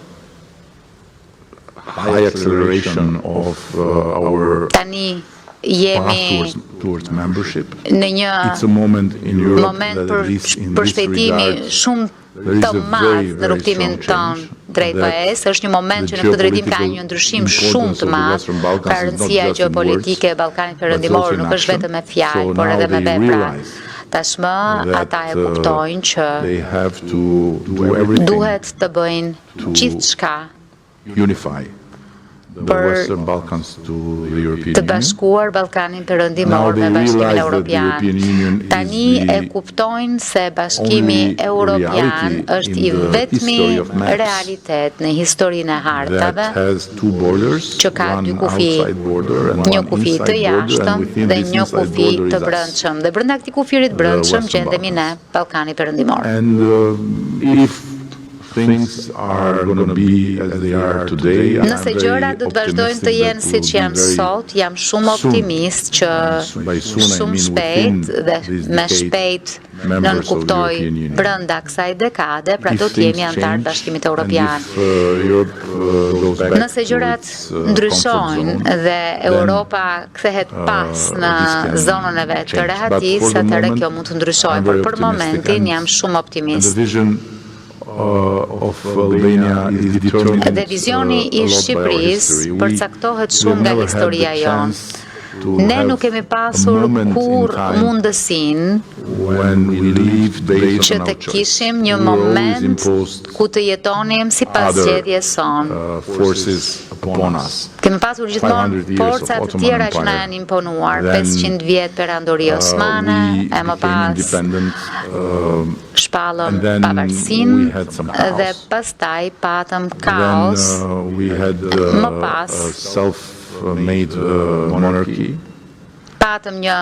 Speaker 3: high acceleration of our
Speaker 2: Tani
Speaker 3: path
Speaker 2: jemi
Speaker 3: towards membership.
Speaker 2: në një
Speaker 3: It's a moment in Europe
Speaker 2: moment
Speaker 3: that
Speaker 2: për
Speaker 3: at least in
Speaker 2: për
Speaker 3: this
Speaker 2: shpejtimi
Speaker 3: regard
Speaker 2: shumë
Speaker 3: there is
Speaker 2: të
Speaker 3: a
Speaker 2: madh
Speaker 3: very,
Speaker 2: në
Speaker 3: very
Speaker 2: rrugtimin
Speaker 3: strong
Speaker 2: ton
Speaker 3: change
Speaker 2: drejt
Speaker 3: that
Speaker 2: PS. Është një moment që në
Speaker 3: the
Speaker 2: këtë drejtim ka një
Speaker 3: geopolitical
Speaker 2: ndryshim shumë të madh.
Speaker 3: importance of the Western Balkans
Speaker 2: Ka
Speaker 3: is not
Speaker 2: rëndësia
Speaker 3: just in
Speaker 2: gjeopolitike e
Speaker 3: words,
Speaker 2: Ballkanit
Speaker 3: but
Speaker 2: Perëndimor
Speaker 3: also in
Speaker 2: nuk është
Speaker 3: action.
Speaker 2: vetëm me fjalë,
Speaker 3: So
Speaker 2: por
Speaker 3: now
Speaker 2: edhe me
Speaker 3: they
Speaker 2: vepra.
Speaker 3: realize
Speaker 2: Tashmë ata e
Speaker 3: that,
Speaker 2: kuptojnë që
Speaker 3: they have to do everything
Speaker 2: duhet të bëjnë gjithçka
Speaker 3: unify the
Speaker 2: për
Speaker 3: Western Balkans to the European
Speaker 2: të
Speaker 3: Union.
Speaker 2: bashkuar Ballkanin Perëndimor
Speaker 3: Now
Speaker 2: me
Speaker 3: they
Speaker 2: Bashkimin
Speaker 3: realize that the
Speaker 2: Evropian.
Speaker 3: European Union is
Speaker 2: Tani e
Speaker 3: the
Speaker 2: kuptojnë se Bashkimi
Speaker 3: only
Speaker 2: Evropian
Speaker 3: reality
Speaker 2: është
Speaker 3: in
Speaker 2: i
Speaker 3: the
Speaker 2: vetmi
Speaker 3: history of maps
Speaker 2: realitet në historinë e hartave,
Speaker 3: that has two borders,
Speaker 2: që ka
Speaker 3: one
Speaker 2: dy kufi,
Speaker 3: outside border and
Speaker 2: një
Speaker 3: one
Speaker 2: kufi
Speaker 3: inside
Speaker 2: të
Speaker 3: border,
Speaker 2: jashtëm
Speaker 3: and within
Speaker 2: dhe
Speaker 3: this
Speaker 2: një
Speaker 3: inside
Speaker 2: kufi
Speaker 3: border
Speaker 2: të
Speaker 3: is us.
Speaker 2: brendshëm. Dhe brenda këtij kufirit brendshëm
Speaker 3: Western
Speaker 2: gjendemi ne, Ballkani Perëndimor.
Speaker 3: And if things are going to be as they are today, I'm
Speaker 2: Nëse
Speaker 3: very
Speaker 2: gjërat do të vazhdojnë të
Speaker 3: optimistic
Speaker 2: jenë
Speaker 3: that
Speaker 2: siç
Speaker 3: we'll
Speaker 2: janë
Speaker 3: be very
Speaker 2: sot, jam shumë optimist që
Speaker 3: by soon I
Speaker 2: shumë
Speaker 3: mean
Speaker 2: shpejt
Speaker 3: within
Speaker 2: dhe
Speaker 3: this
Speaker 2: me
Speaker 3: decade,
Speaker 2: shpejt
Speaker 3: members
Speaker 2: nën
Speaker 3: of the
Speaker 2: kuptoj
Speaker 3: European Union.
Speaker 2: brenda kësaj dekade, pra
Speaker 3: If
Speaker 2: do të
Speaker 3: things
Speaker 2: jemi antar
Speaker 3: change,
Speaker 2: Bashkimit
Speaker 3: and
Speaker 2: Evropian.
Speaker 3: if, Europe, goes back
Speaker 2: Nëse
Speaker 3: to
Speaker 2: gjërat
Speaker 3: its,
Speaker 2: ndryshojnë
Speaker 3: comfort zone,
Speaker 2: dhe Europa kthehet pas në
Speaker 3: this can
Speaker 2: zonën e vet të
Speaker 3: change.
Speaker 2: rehatis,
Speaker 3: But for the
Speaker 2: atëherë
Speaker 3: moment,
Speaker 2: kjo mund të ndryshojë,
Speaker 3: I'm
Speaker 2: por
Speaker 3: very
Speaker 2: për
Speaker 3: optimistic
Speaker 2: momentin
Speaker 3: and-
Speaker 2: jam shumë
Speaker 3: And the
Speaker 2: optimist.
Speaker 3: vision of Albania is determined
Speaker 2: Dhe vizioni
Speaker 3: a
Speaker 2: i
Speaker 3: lot by our
Speaker 2: Shqipërisë
Speaker 3: history.
Speaker 2: përcaktohet
Speaker 3: We
Speaker 2: shumë nga
Speaker 3: never had the
Speaker 2: historia jonë.
Speaker 3: chance to
Speaker 2: Ne
Speaker 3: have
Speaker 2: nuk kemi
Speaker 3: a
Speaker 2: pasur
Speaker 3: moment in
Speaker 2: kur
Speaker 3: time
Speaker 2: mundësinë
Speaker 3: when we lived based
Speaker 2: që
Speaker 3: on
Speaker 2: të
Speaker 3: our choice.
Speaker 2: kishim një
Speaker 3: We were always
Speaker 2: moment
Speaker 3: imposed
Speaker 2: ku të jetonim sipas
Speaker 3: other,
Speaker 2: zgjedhjes son.
Speaker 3: forces upon us.
Speaker 2: Kemi pasur
Speaker 3: 500
Speaker 2: gjithmonë
Speaker 3: years
Speaker 2: forca
Speaker 3: of
Speaker 2: të
Speaker 3: Ottoman
Speaker 2: tjera që na
Speaker 3: Empire.
Speaker 2: janë imponuar,
Speaker 3: Then,
Speaker 2: 500 vjet perandori osmane,
Speaker 3: We
Speaker 2: e më
Speaker 3: became
Speaker 2: pas
Speaker 3: independent,
Speaker 2: shpallëm
Speaker 3: and then
Speaker 2: pavarësinë
Speaker 3: we had some chaos.
Speaker 2: dhe pastaj patëm
Speaker 3: then
Speaker 2: kaos,
Speaker 3: we had
Speaker 2: Më pas,
Speaker 3: a self-made monarchy.
Speaker 2: patëm një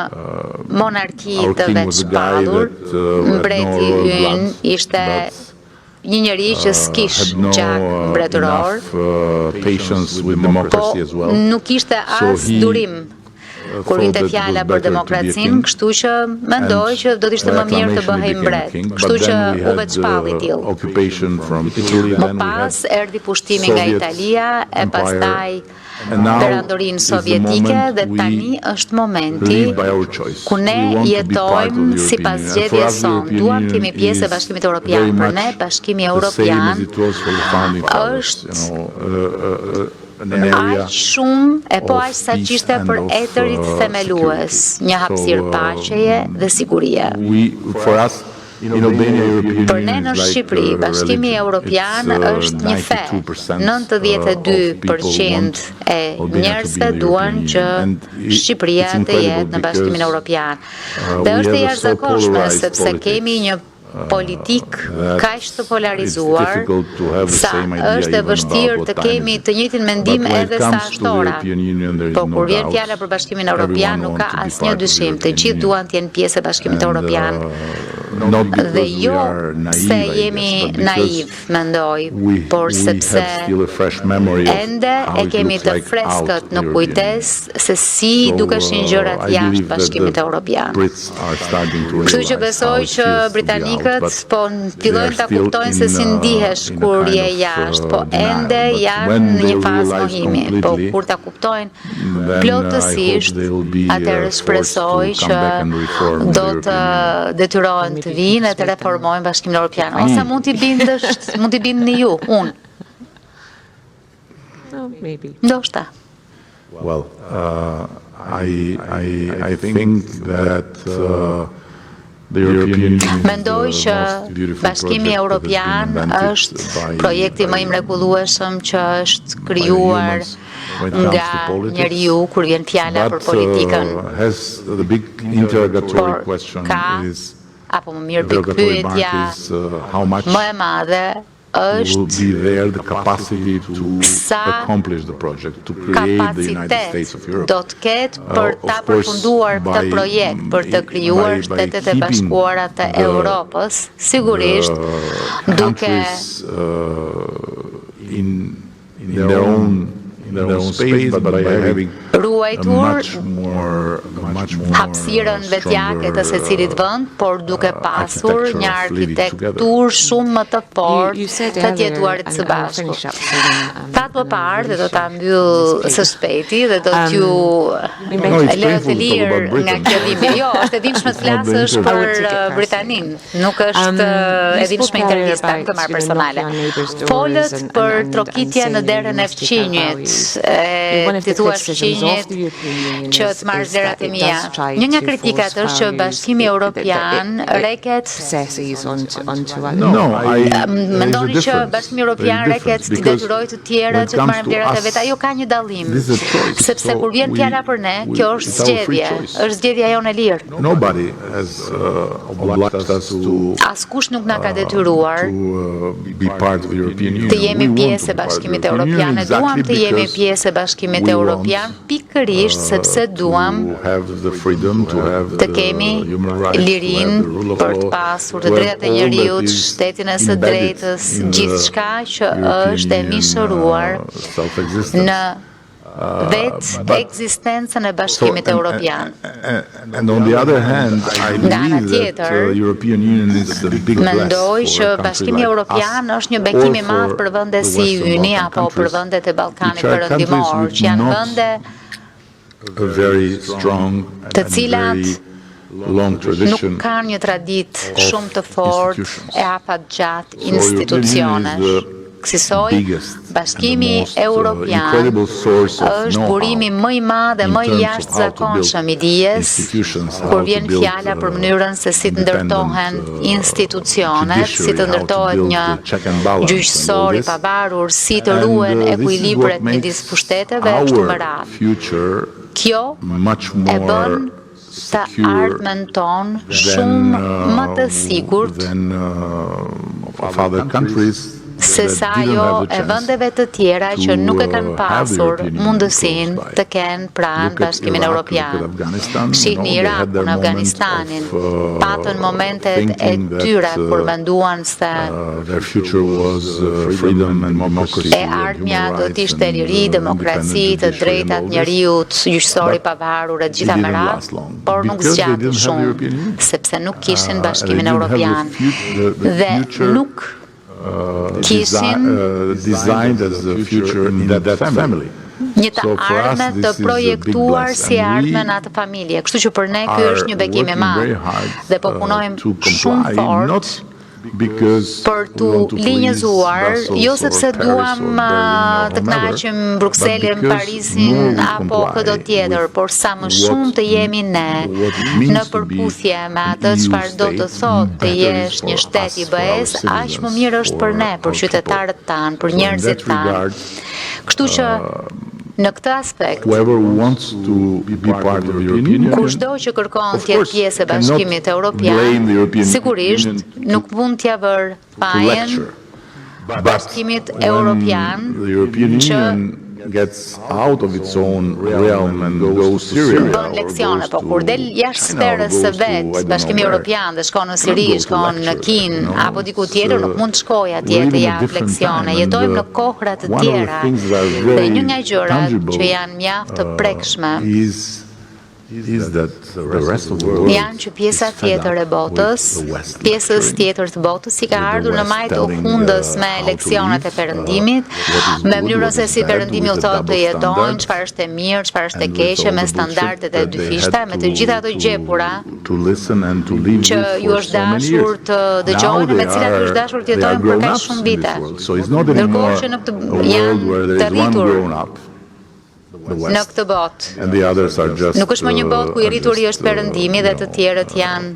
Speaker 2: monarki
Speaker 3: Our
Speaker 2: të
Speaker 3: king
Speaker 2: vetë
Speaker 3: was a guy
Speaker 2: shpallur,
Speaker 3: that had
Speaker 2: mbreti
Speaker 3: no royal
Speaker 2: ynë
Speaker 3: blood,
Speaker 2: ishte
Speaker 3: but
Speaker 2: një njeri që s'kish
Speaker 3: had no
Speaker 2: gjak mbretëror,
Speaker 3: enough patience with
Speaker 2: po
Speaker 3: democracy as well.
Speaker 2: nuk ishte
Speaker 3: So
Speaker 2: as
Speaker 3: he
Speaker 2: durim kur vinte fjala për demokracinë, kështu që mendoj që do të ishte më mirë të bëhej mbret. Kështu që u veçpalli tillë. Më pas erdhi pushtimi nga Italia e pastaj perandorinë sovjetike dhe tani është momenti ku ne jetojmë sipas zgjedhjes sonë. Duam të jemi pjesë e Bashkimit Evropian. Për ne Bashkimi Evropian është aq shumë e po aq sa që ishte për etërit themelues, një hapësirë paqeje dhe sigurie. Për ne në Shqipëri, Bashkimi Evropian është një fe. 92% e njerëzve duan që Shqipëria të jetë në Bashkimin Evropian. Dhe është e jashtëzakonshme sepse kemi një politik kaq të polarizuar sa është e vështirë të kemi të njëjtin mendim edhe sa shtora. Po kur vjen fjala për Bashkimin Evropian nuk ka asnjë dyshim, të gjithë duan të jenë pjesë e Bashkimit Evropian. Dhe jo se jemi naiv, mendoj, por sepse ende e kemi të freskët në kujtesë se si dukeshin gjërat jashtë Bashkimit Evropian. Kështu që besoj që britanikët po fillojnë ta kuptojnë se si ndihesh kur je jashtë, po ende janë në një fazë mohimi. Po kur ta kuptojnë plotësisht, atëherë shpresoj që do të detyrohen të vinë e të reformojnë Bashkimin Evropian. Ose mund t'i bindni ju, unë. Ndoshta.
Speaker 3: Well, I think that
Speaker 2: mendoj që Bashkimi Evropian është projekti më i mrekullueshëm që është krijuar nga njeriu kur vjen fjala për politikën. Por ka, apo më mirë pikpyetja më e madhe është sa kapacitet do të ketë për ta përfunduar këtë projekt, për të krijuar Shtetet e Bashkuara të Europës, sigurisht duke ruajtur hapësirën vetjake të secilit vend, por duke pasur një arkitekturë shumë më të fortë të të jetuarit së bashku. Thatë më parë dhe do ta mbyll së shpejti dhe do t'ju lë të lirë nga kjo dhimbje. Jo, është e dhimbshme të flasësh për Britaninë, nuk është e dhimbshme intervista të marrë personale. Folët për trokitje në derën e fqinjit, të thua fqinjit që të marrë zerat e mia. Një nga kritikat është që Bashkimi Evropian reket mendoni që Bashkimi Evropian reket t'i detyrojë të tjerët që të marrin vlerat e veta. Jo, ka një dallim. Sepse kur vjen fjala për ne, kjo është zgjedhje. Është zgjedhja jonë e lirë. Askush nuk na ka detyruar të jemi pjesë e Bashkimit Evropian. Ne duam të jemi pjesë e Bashkimit Evropian pikërisht sepse duam të kemi lirinë për të pasur të drejtat e njeriut, shtetin e së drejtës, gjithçka që është e mishëruar në vetë ekzistencën e Bashkimit Evropian. Nga ana tjetër, mendoj që Bashkimi Evropian është një bekim i madh për vende si Yni apo për vendet e Ballkanit Perëndimor, që janë vende të cilat nuk kanë një traditë shumë të fortë e afatgjatë institucionesh. Kësaj, Bashkimi Evropian është burimi më i madh dhe më i jashtëzakonshëm i dijes kur vjen fjala për mënyrën se si të ndërtohen institucionet, si të ndërtohet një gjyqësor i pavarur, si të ruhen ekuilibret midis pushteteve e kështu me radhë. Kjo e bën të ardhmen ton shumë më të sigurt se sa jo e vendeve të tjera që nuk e kanë pasur mundësinë të kenë pranë Bashkimin Evropian. Shihni Irakun, Afganistanin, patën momentet e tyre kur menduan se e ardhmja do të ishte liri, demokraci, të drejtat njeriut, gjyqësori pavarur e gjitha me radhë, por nuk zgjati shumë, sepse nuk kishin Bashkimin Evropian dhe nuk kishin një të ardhme të projektuar si ardhme në atë familje. Kështu që për ne ky është një bekim i madh dhe po punojmë shumë fort për të linjëzuar, jo sepse duam të kënaqim Brukselin, Parisin apo këto tjetër, por sa më shumë të jemi ne në përputhje me atë çfarë do të thotë të jesh një shtet i BE-s, aq më mirë është për ne, për qytetarët tanë, për njerëzit tanë. Kështu që në këtë aspekt, kushdo që kërkon të jetë pjesë e Bashkimit Evropian, sigurisht nuk mund t'ia vër fajin Bashkimit Evropian që bën leksione, po kur del jashtë sferës së vet, Bashkimi Evropian dhe shkon në Siri, shkon në Kinë apo diku tjetër, nuk mund të shkojë atje të jap leksione. Jetojmë në kohra të tjera dhe një nga gjërat që janë mjaft të prekshme janë që pjesa tjetër e botës, pjesës tjetër të botës si ka ardhur në majtë u fundës me leksionet e perëndimit, me mënyrën se si perëndimi u thotë të jetojnë, çfarë është e mirë, çfarë është e keqe, me standardet e dyfishta, me të gjitha ato gjepura që ju është dashur të dëgjojnë, me cilat ju është dashur të jetojnë për kaq shumë vite. Ndërkohë që janë të rritur në këtë botë. Nuk është më një botë ku i rrituri është perëndimi dhe të tjerët janë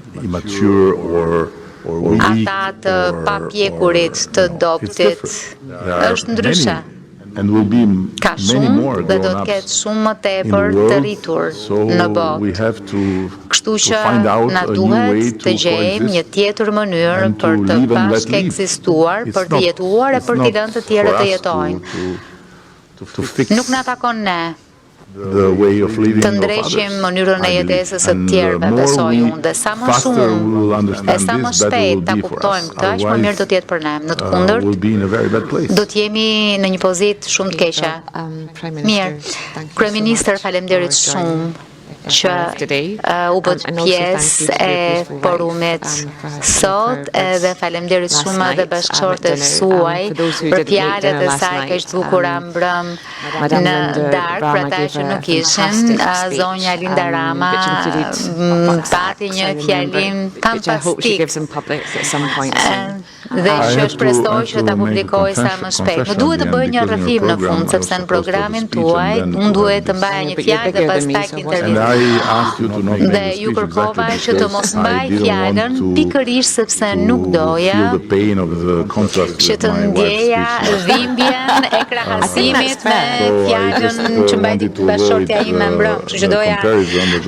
Speaker 2: ata të papjekurit, të doptit. Është ndryshe. Ka shumë dhe do të ketë shumë më tepër të rritur në botë. Kështu që na duhet të gjejmë një tjetër mënyrë për të bashkë ekzistuar, për të jetuar e për t'i lënë të tjerët të jetojnë. Nuk na takon ne të ndreqim mënyrën e jetesës së tjerëve, besoj unë, dhe sa më shumë e sa më shpejt ta kuptojmë këtë, aq më mirë do të jetë për ne. Në të kundërt, do të jemi në një pozitë shumë të keqe. Mirë, Kryeministër, faleminderit shumë që u bët pjesë e forumit sot dhe faleminderit shumë edhe bashkëshortes suaj për fjalët e saj kaq të bukura mbrëm në darkë për ata që nuk ishin. Zonja Linda Rama pati një fjalim fantastik dhe që shpresoj që ta publikoj sa më shpejt. Më duhet të bëj një rrëfim në fund, sepse në programin tuaj unë duhet të mbaja një fjalë dhe pastaj intervistë. Dhe ju kërkova që të mos mbaj fjalën pikërisht sepse nuk doja që të ndjeja dhimbjen e krahasimit me fjalën që mbajti bashkëshortja ime mbrëm. Kështu që doja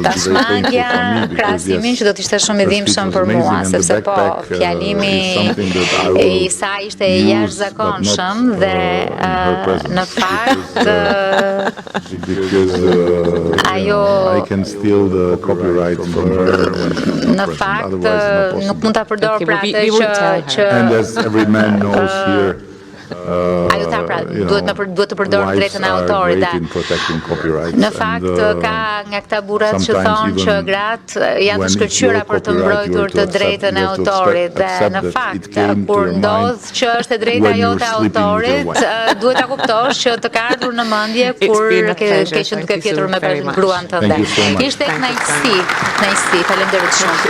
Speaker 2: ta shmangja krahasimin që do të ishte shumë i dhimbshëm për mua, sepse po fjalimi i saj ishte i jashtëzakonshëm dhe në fakt ajo në fakt nuk mund ta përdor pra atë që ajo tha pra duhet të përdor drejtën e autorit. Në fakt ka nga këta burrat që thonë që gratë janë të shkëlqyera për të mbrojtur të drejtën e autorit dhe në fakt kur ndodh që është e drejta jote e autorit, duhet ta kuptosh që të ka ardhur në mendje kur ke qenë duke fjetur me gruan tënde. Ishte kënaqësi. Faleminderit shumë.